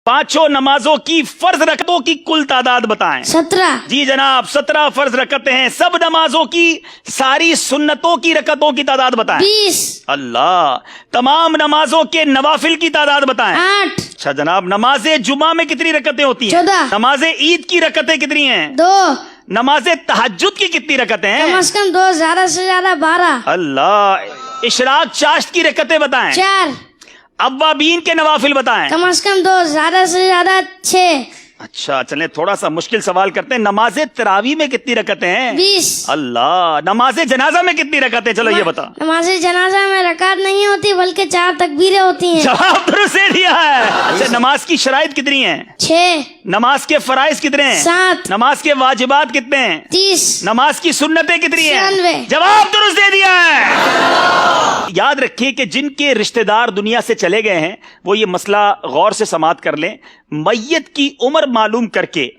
पांचों नमाजों की फर्ज रकतों की कुल तादाद बताएं। 17। जी जनाब, 17 फर्ज रकतें हैं। सब नमाजों की सारी सुन्नतों की रकतों की तादाद बताएं। 20। अल्लाह। तमाम नमाजों के नवाफिल की तादाद बताएं। 8। अच्छा जनाब, नमाज जुमा में कितनी रकतें होती हैं? 14। नमाज ईद की रकतें कितनी हैं? 2। नमाज तहज्जुद की कितनी रकतें कम हैं? से कम 2, ज्यादा से ज्यादा 12। अल्लाह। इशराक चाश्त की रकतें बताएं। 4। अव्वाबीन के नवाफिल बताएं। कम से कम 2, ज्यादा से ज्यादा 6। अच्छा चलें, थोड़ा सा मुश्किल सवाल करते हैं। नमाज तरावी में कितनी रकतें हैं? 20। अल्लाह। नमाज जनाजा में कितनी रकतें? चलो ये बता। नमाज जनाजा में रकात नहीं होती बल्कि 4 तकबीरें होती हैं। जवाब दुरुस्त दे दिया है। अच्छा, नमाज की शराइत कितनी हैं? 6। नमाज के फराइज कितने हैं? 7। नमाज के वाजिबात कितने हैं? 30। नमाज की सुन्नतें कितनी हैं? 96। जवाब दुरुस्त दे दिया है। याद रखिए कि जिनके रिश्तेदार दुनिया से चले गए हैं वो ये मसला गौर से समाअत कर लें। मैयत की उम्र मालूम करके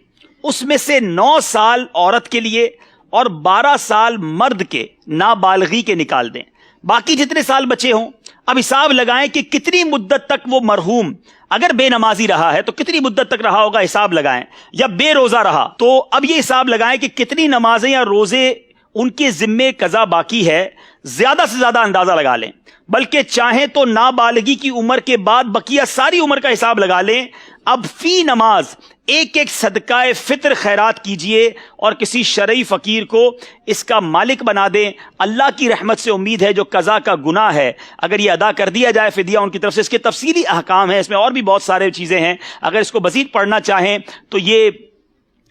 उसमें से 9 साल औरत के लिए और 12 साल मर्द के नाबालगी के निकाल दें। बाकी जितने साल बचे हों अब हिसाब लगाएं कि कितनी मुद्दत तक वो मरहूम अगर बेनमाजी रहा है तो कितनी मुद्दत तक रहा होगा, हिसाब लगाएं। या बेरोजा रहा तो अब ये हिसाब लगाएं कि कितनी नमाजें या रोजे उनके जिम्मे कजा बाकी है। ज्यादा से ज्यादा अंदाजा लगा लें, बल्कि चाहें तो नाबालगी की उम्र के बाद बकिया सारी उम्र का हिसाब लगा लें। अब फी नमाज एक एक सदकाए फित्र खैरात कीजिए और किसी शरई फकीर को इसका मालिक बना दें। अल्लाह की रहमत से उम्मीद है जो कज़ा का गुनाह है अगर ये अदा कर दिया जाए फिदिया उनकी तरफ से। इसके तफसीली अहकाम है, इसमें और भी बहुत सारे चीजें हैं। अगर इसको मजीद पढ़ना चाहें तो ये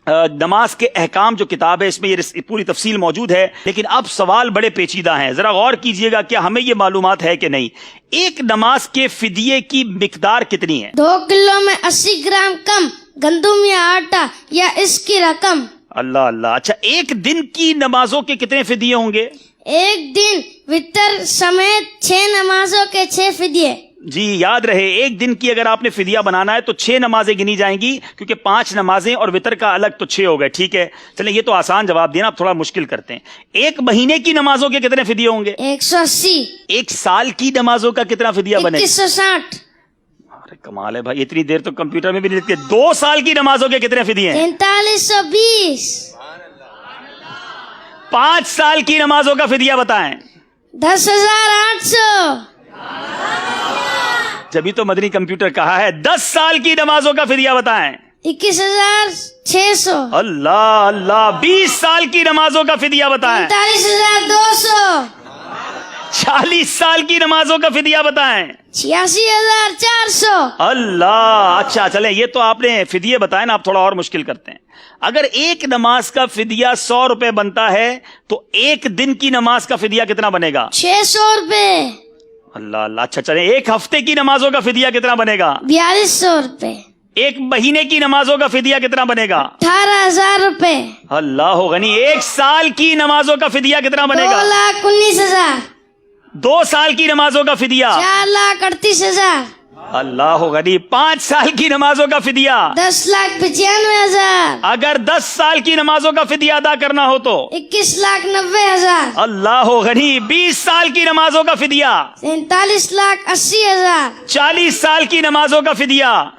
नमाज के अहकाम जो किताब है इसमें ये पूरी तफसील मौजूद है। लेकिन अब सवाल बड़े पेचीदा हैं, जरा गौर कीजिएगा, क्या हमें ये मालूमात है कि नहीं। एक नमाज के फिदिये की मिकदार कितनी है? 2 किलो में 80 ग्राम कम गंदुम या आटा या इसकी रकम। अल्लाह अल्लाह। अच्छा, एक दिन की नमाजों के कितने फिदिये होंगे? एक दिन वितर समेत 6 नमाजों के 6 फिदिये। जी याद रहे, एक दिन की अगर आपने फिदिया बनाना है तो 6 नमाजें गिनी जाएंगी, क्योंकि 5 नमाजें और वितर का अलग तो 6 हो गए। ठीक है, चलें ये तो आसान जवाब दिया ना, अब थोड़ा मुश्किल करते हैं। एक महीने की नमाजों के कितने फिदिये होंगे? 180। एक साल की नमाजों का कितना फिदिया बनेगा? 2160। अरे कमाल है भाई, इतनी देर तो कंप्यूटर में भी नहीं लिखते। 2 साल की नमाजों के कितने फिदिये हैं? 4320। 5 साल की नमाजों का फिदिया बताएं। 10,800। जब तो मदनी कंप्यूटर कहा है। 10 साल की नमाजों का फिदिया बताएं। 21,600। अल्लाह अल्लाह। 20 साल की नमाजों का फिदिया बताएं। 45,200। 40 साल की नमाजों का फिदिया बताएं। 86,400। अल्लाह। अच्छा चलें, ये तो आपने फिदिये बताए ना, आप थोड़ा और मुश्किल करते हैं। अगर एक नमाज का फिदिया 100 रुपए बनता है तो एक दिन की नमाज का फिदिया कितना बनेगा? 600 रुपए। अल्लाह अल्लाह। अच्छा चलें, एक हफ्ते की नमाजों का फिदिया कितना बनेगा? 4200 रुपए। एक महीने की नमाजों का फिदिया कितना बनेगा? 18,000 रुपए। अल्लाह गनी। एक साल की नमाजों का फिदिया कितना बनेगा? 2,19,000। 2 साल की नमाजों का फिदिया? 4,38,000। अल्लाह गनी। 5 साल की नमाजों का फिदिया? 10,95,000। अगर 10 साल की नमाजों का फिदिया अदा करना हो तो? 21,90,000। अल्लाह गनी। 20 साल की नमाजों का फिदिया? 43,80,000। 40 साल की नमाजों का फिदिया?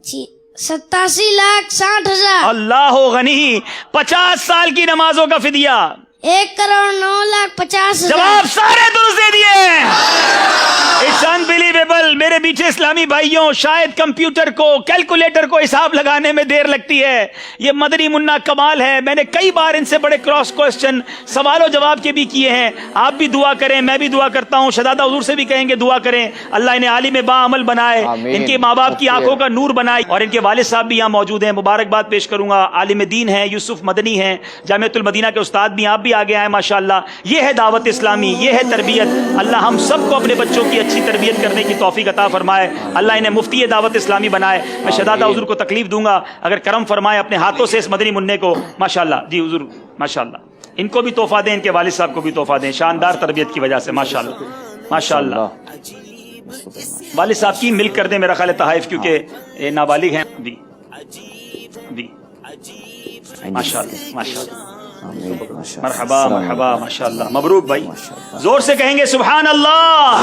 87,60,000। अल्लाह गनी। 50 साल की नमाजों का फिदिया? 1,09,50,000। जवाब सारे दुरुस्त दे दिए। It's unbelievable. मेरे पीछे इस्लामी भाइयों, शायद कंप्यूटर को, कैलकुलेटर को हिसाब लगाने में देर लगती है। ये मदनी मुन्ना कमाल है। मैंने कई बार इनसे बड़े क्रॉस क्वेश्चन सवालों जवाब के भी किए हैं। आप भी दुआ करें, मैं भी दुआ करता हूँ। शहजादा हुजूर से भी कहेंगे दुआ करें, अल्लाह इन्हें आलिम बाअमल बनाए, इनके माँ बाप की आंखों का नूर बनाए। और इनके वालिद साहब भी यहाँ मौजूद हैं, मुबारकबाद पेश करूंगा। आलिम दीन है, यूसुफ मदनी है, जामिअतुल मदीना के उस्ताद भी, आप भी आगे आए माशाअल्लाह। ये है दावत इस्लामी, ये है तरबियत। अल्लाह हम सबको अपने बच्चों की अच्छी तरबियत करने की तौफीक अता फरमाए। अल्लाह इन्हें मुफ्ती दावत इस्लामी बनाए। मैं शहजादा हुजूर को तकलीफ दूंगा अगर करम फरमाए अपने हाथों से इस मदनी मुन्ने को। माशाअल्लाह जी हुजूर, माशाअल्लाह। इनको भी तोहफा दें, इनके वालिद साहब को भी तोहफा दें, शानदार तरबियत की वजह से। माशाअल्लाह माशाअल्लाह। वालिद साहब की मिल्क कर दें मेरा ख्याल है तहाइफ, क्योंकि नाबालिग हैं। दी माशाअल्लाह माशाअल्लाह। मरहबा मरहबा माशाअल्लाह। मबरूक भाई, जोर से कहेंगे सुभान अल्लाह।